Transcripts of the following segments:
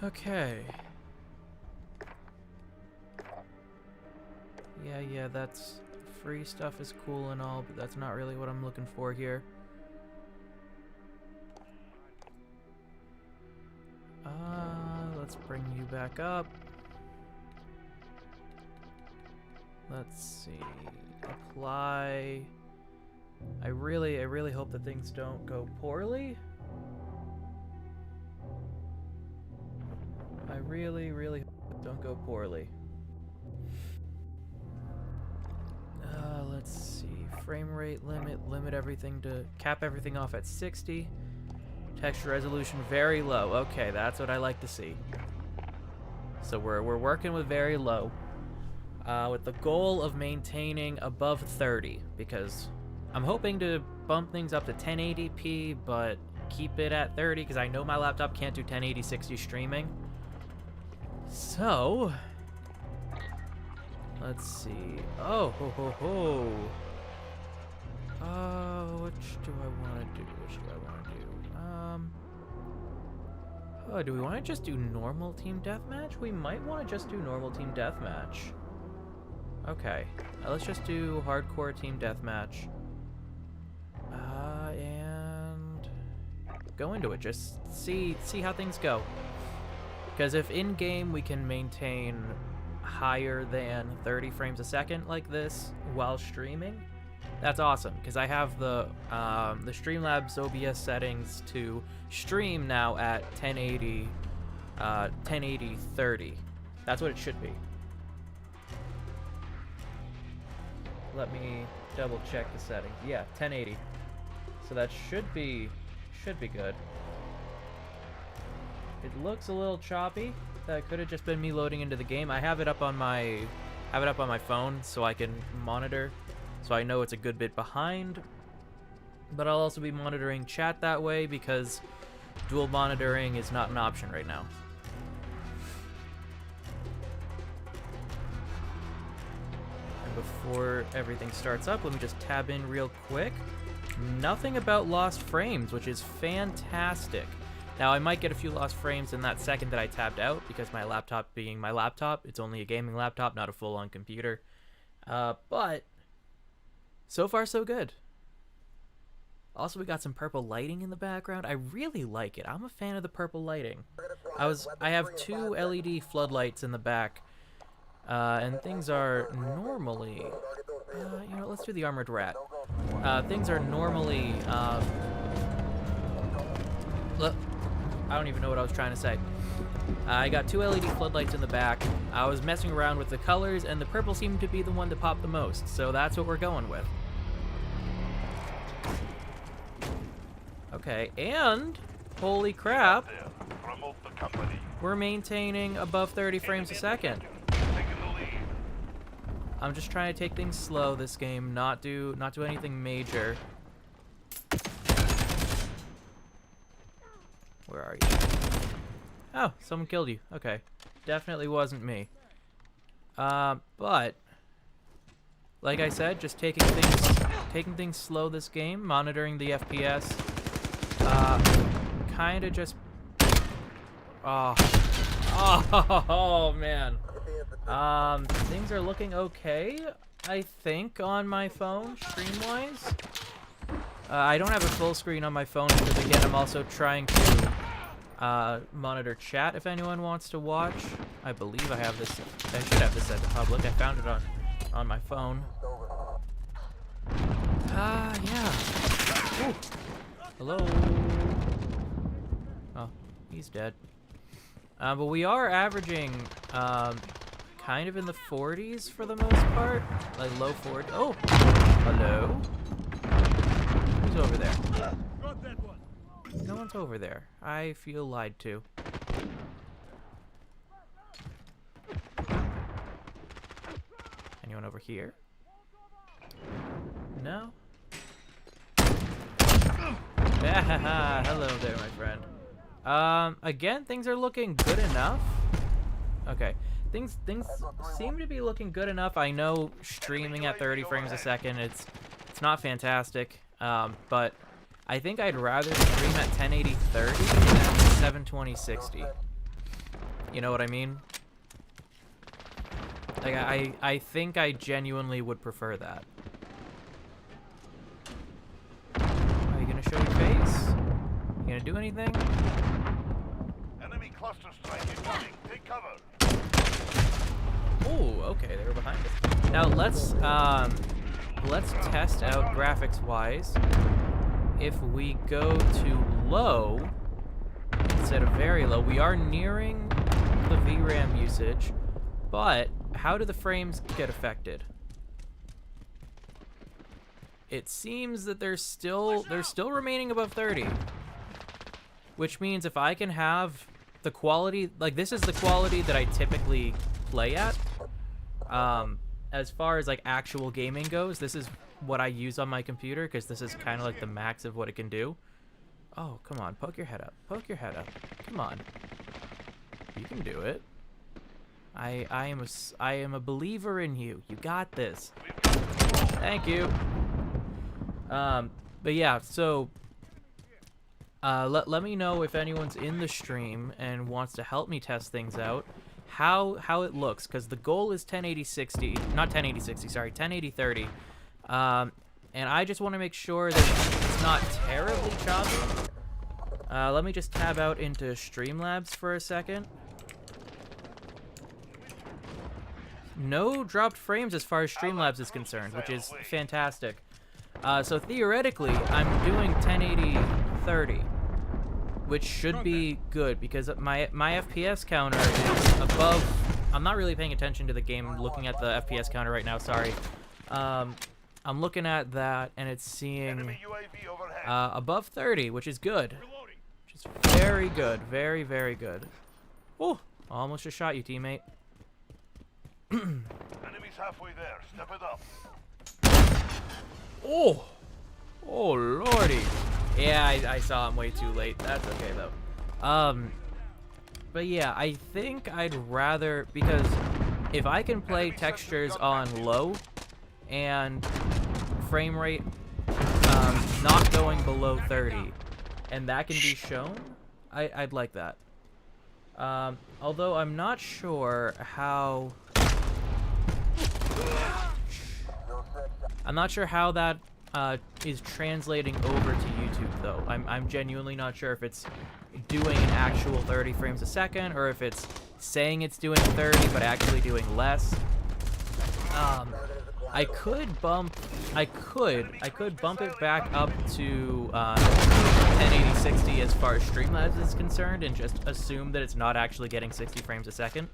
Okay. Yeah, that's... Free stuff is cool and all, but that's not really what I'm looking for here. Let's bring you back up. Let's see. Apply. I really hope that things don't go poorly. I really hope don't go poorly. Let's see. Frame rate limit everything to cap everything off at 60. Texture resolution very low. Okay, that's what I like to see. So we're working with very low, with the goal of maintaining above 30, because I'm hoping to bump things up to 1080p, but keep it at 30 because I know my laptop can't do 1080 60 streaming. So let's see. Oh, which do I want to do? Oh, do we want to just do normal team deathmatch? We might want to just do normal team deathmatch. Okay, let's just do hardcore team deathmatch. And go into it. Just see how things go. Because if in-game we can maintain higher than 30 frames a second like this while streaming, that's awesome. Because I have the Streamlabs OBS settings to stream now at 1080 30. That's what it should be. Let me double check the settings. Yeah, 1080. So that should be good. It looks a little choppy. That could have just been me loading into the game. I have it up on my phone so I can monitor, so I know it's a good bit behind. But I'll also be monitoring chat that way because dual monitoring is not an option right now. And before everything starts up, let me just tab in real quick. Nothing about lost frames, which is fantastic. Now, I might get a few lost frames in that second that I tabbed out, because my laptop being my laptop, it's only a gaming laptop, not a full-on computer. But so far, so good. Also, we got some purple lighting in the background. I really like it. I'm a fan of the purple lighting. I have 2 LED floodlights in the back, and things are normally... you know, let's do the Armored Rat. Things are normally... I don't even know what I was trying to say. I got 2 LED floodlights in the back. I was messing around with the colors, and the purple seemed to be the one to pop the most, so that's what we're going with. Okay, and holy crap, we're maintaining above 30 frames a second. I'm just trying to take things slow this game, not do anything major. Where are you? Oh, someone killed you. Okay. Definitely wasn't me. But like I said, just taking things slow this game, monitoring the FPS. Kind of just oh man. Things are looking okay, I think, on my phone, stream-wise. I don't have a full screen on my phone because, again, I'm also trying to monitor chat if anyone wants to watch. I believe I have this. I should have this set to public. I found it on my phone. Yeah. Ooh. Hello. Oh, he's dead. But we are averaging kind of in the 40s for the most part, like low 40s. Oh, hello. Who's over there? No one's over there. I feel lied to. Anyone over here? No? Hello there, my friend. Again, things are looking good enough. Okay. Things seem to be looking good enough. I know streaming at 30 frames a second, it's not fantastic. But I think I'd rather stream at 1080 30 than 720 60. You know what I mean? Like, I think I genuinely would prefer that. Are you gonna show your face? You gonna do anything? Enemy cluster strike incoming. Take cover. Oh, okay, they were behind us. Now let's test out graphics-wise. If we go to low instead of very low, we are nearing the VRAM usage, but how do the frames get affected? It seems that they're still remaining above 30, which means if I can have the quality, like this is the quality that I typically play at. As far as like actual gaming goes, this is what I use on my computer because this is kind of like the max of what it can do. Oh, come on, poke your head up. Poke your head up. Come on. You can do it. I am a believer in you. You got this. Thank you. But yeah, so let me know if anyone's in the stream and wants to help me test things out. How it looks, because the goal is 1080-60, not 1080-60, sorry, 1080-30. And I just want to make sure that it's not terribly choppy. Let me just tab out into Streamlabs for a second. No dropped frames as far as Streamlabs is concerned, which is fantastic. So theoretically, I'm doing 1080-30, which should be good because my FPS counter is above. I'm not really paying attention to the game. I'm looking at the FPS counter right now. Sorry. I'm looking at that, and it's seeing above 30, which is good. Which is very good. Very, very good. Oh, almost just shot you, teammate. Enemies halfway there. Step it up. Oh! Oh, lordy. Yeah, I saw him way too late. That's okay, though. But yeah, I think I'd rather, because if I can play textures on low and frame rate not going below 30, and that can be shown, I'd like that. Although I'm not sure how... I'm not sure how that is translating over to YouTube, though. I'm genuinely not sure if it's doing an actual 30 frames a second, or if it's saying it's doing 30 but actually doing less. I could bump it back up to 1080-60 as far as Streamlabs is concerned, and just assume that it's not actually getting 60 frames a second.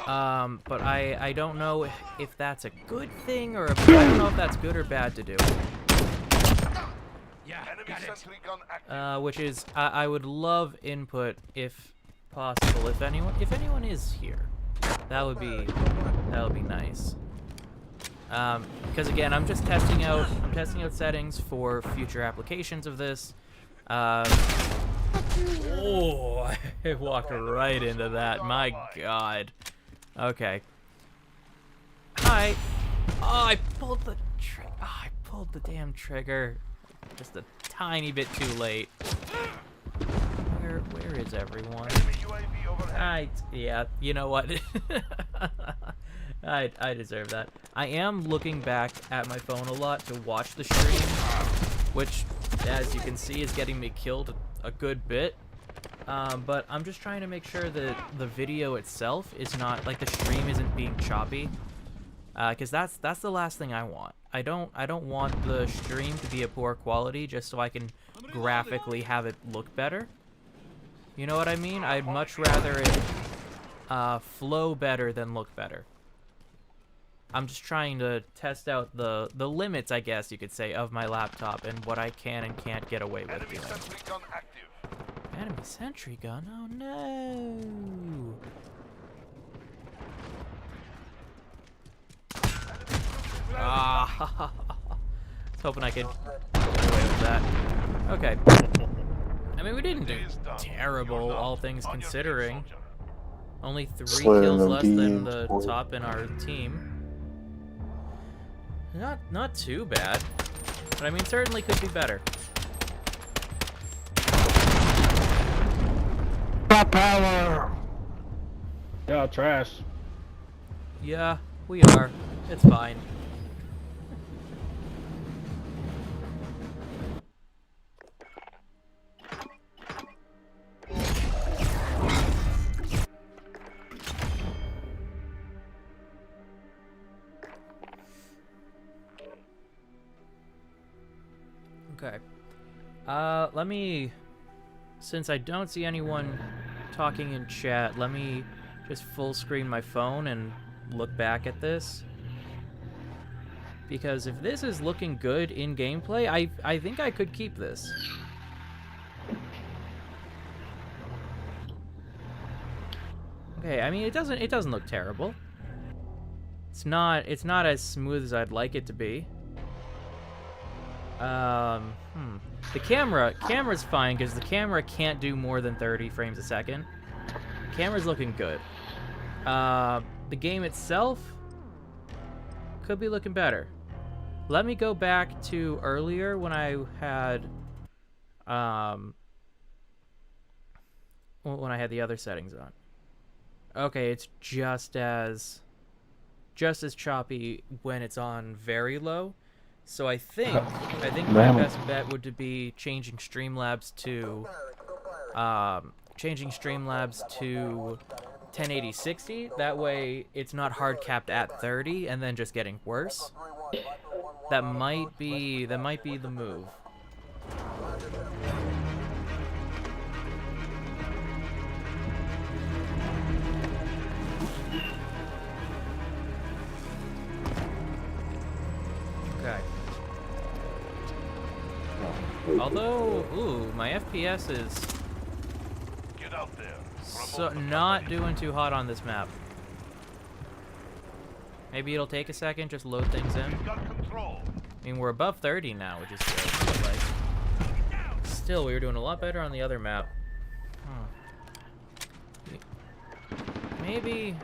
But I don't know if that's a good thing, or if, I don't know if that's good or bad to do. Which is, I would love input if possible. If anyone is here, that would be nice. Because again, I'm testing out settings for future applications of this. Oh, I walked right into that. My God. Okay. Hi. Oh, I pulled the I pulled the damn trigger. Just a tiny bit too late. Where is everyone? Yeah, you know what? I deserve that. I am looking back at my phone a lot to watch the stream, which, as you can see, is getting me killed a good bit. But I'm just trying to make sure that the video itself is not, like, the stream isn't being choppy, because that's the last thing I want. I don't want the stream to be a poor quality just so I can graphically have it look better. You know what I mean? I'd much rather it flow better than look better. I'm just trying to test out the limits, I guess you could say, of my laptop and what I can and can't get away with doing. Enemy sentry gun? Oh no! Ah, I was hoping I could get away with that. Okay. I mean, we didn't do terrible, all things considering. Only 3 kills less than the top in our team. Not too bad. But I mean, certainly could be better. Robot power! Yeah, trash. Yeah, we are. It's fine. Okay. Let me... Since I don't see anyone talking in chat, let me just full screen my phone and look back at this. Because if this is looking good in gameplay, I think I could keep this. Okay, I mean it doesn't look terrible. It's not as smooth as I'd like it to be. The camera's fine because the camera can't do more than 30 frames a second. The camera's looking good. The game itself could be looking better. Let me go back to earlier when I had the other settings on. Okay, it's just as choppy when it's on very low. So I think my best bet would be changing Streamlabs to 1080-60. That way it's not hard capped at 30 and then just getting worse. That might be the move. Okay. Although, ooh, my FPS is Get out there. so not doing too hot on this map. Maybe it'll take a second, just load things in. Got control. I mean, we're above 30 now, which is good. But like, still, we were doing a lot better on the other map. Maybe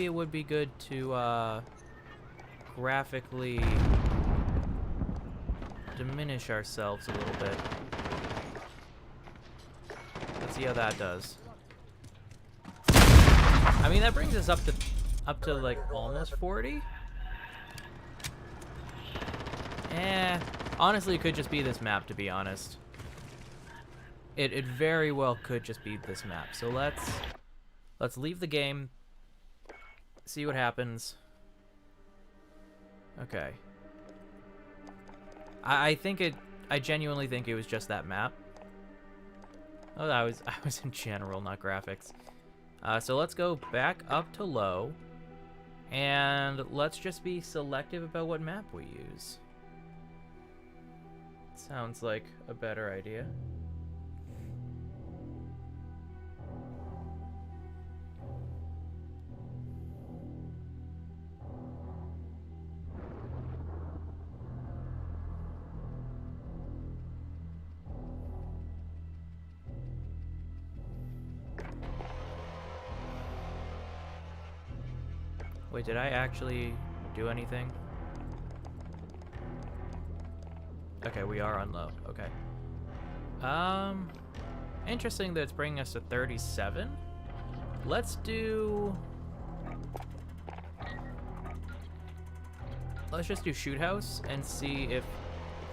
it would be good to graphically diminish ourselves a little bit. Let's see how that does. I mean, that brings us up to like almost 40. Honestly, it could just be this map, to be honest. It very well could just be this map. So let's leave the game, see what happens. Okay. I genuinely think it was just that map. Oh, I was in general, not graphics. So let's go back up to low, and let's just be selective about what map we use. Sounds like a better idea. Wait, did I actually do anything? Okay, we are on low. Okay. Interesting that it's bringing us to 37. Let's just do Shoot House and see if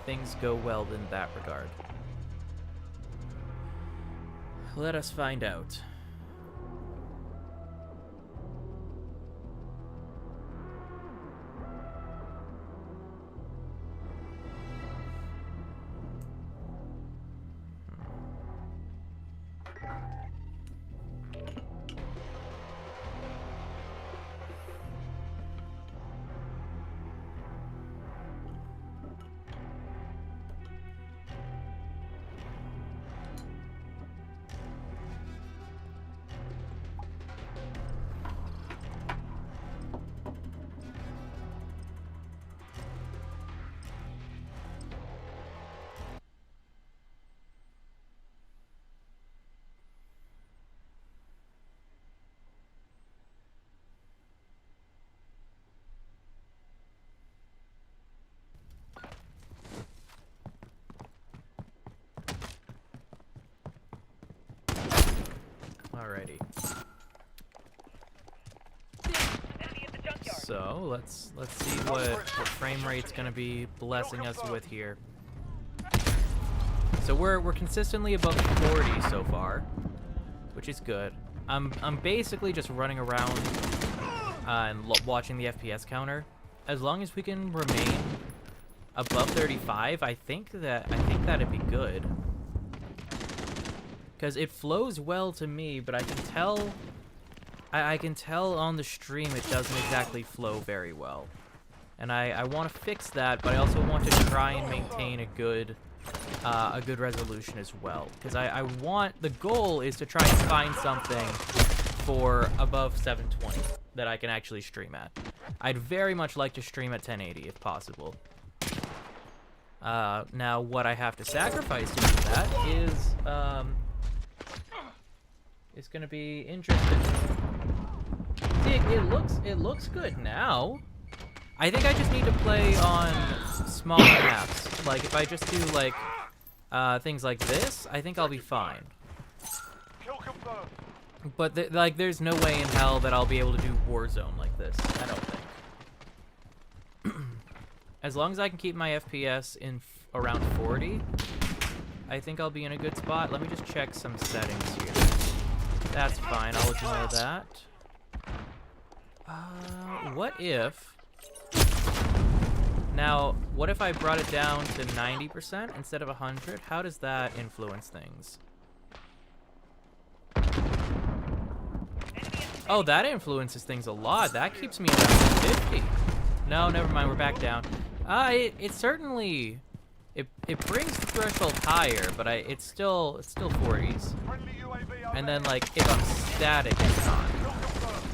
things go well in that regard. Let us find out. So let's see what frame rate's gonna be blessing us with here. So we're consistently above 40 so far, which is good. I'm basically just running around and watching the FPS counter. As long as we can remain above 35, I think that'd be good. Because it flows well to me, but I can tell I can tell on the stream it doesn't exactly flow very well. And I want to fix that, but I also want to try and maintain a good resolution as well. Because I want, the goal is to try and find something for above 720 that I can actually stream at. I'd very much like to stream at 1080 if possible. Now what I have to sacrifice to do that is it's gonna be interesting. See, it looks good now. I think I just need to play on smaller maps. Like if I just do like things like this, I think I'll be fine. Kill confirmed. But like, there's no way in hell that I'll be able to do Warzone like this. I don't think. As long as I can keep my FPS in around 40, I think I'll be in a good spot. Let me just check some settings here. That's fine. I'll ignore that. What if... Now, what if I brought it down to 90% instead of 100? How does that influence things? Oh, that influences things a lot. That keeps me around 50. No, never mind. We're back down. It certainly... It brings the threshold higher, but it's still 40s. Friendly UAV And then, like, if I'm static, it's not. Kill confirmed.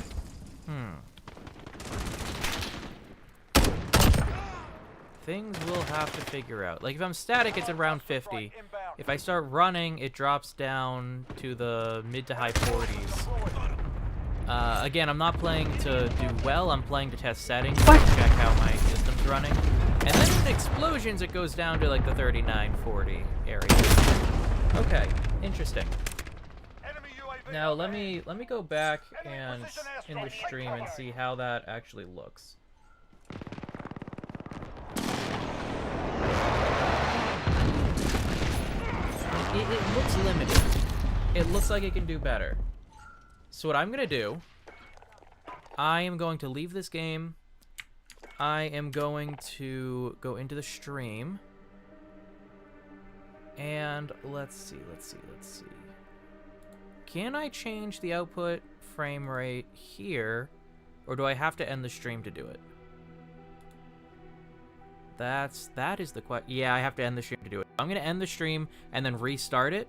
Things we'll have to figure out. Like, if I'm static, it's around 50. If I start running, it drops down to the mid to high 40s. Again, I'm not playing to do well. I'm playing to test settings to check how my system's running. And then with explosions, it goes down to, like, the 39, 40 area. Okay, interesting. Enemy UAV Now, let overhead. me go back and in the stream and see how that actually looks. It looks limited. It looks like it can do better. So what I'm gonna do, I am going to leave this game. I am going to go into the stream. And let's see. Can I change the output frame rate here? Or do I have to end the stream to do it? That is the question. Yeah, I have to end the stream to do it. I'm gonna end the stream and then restart it.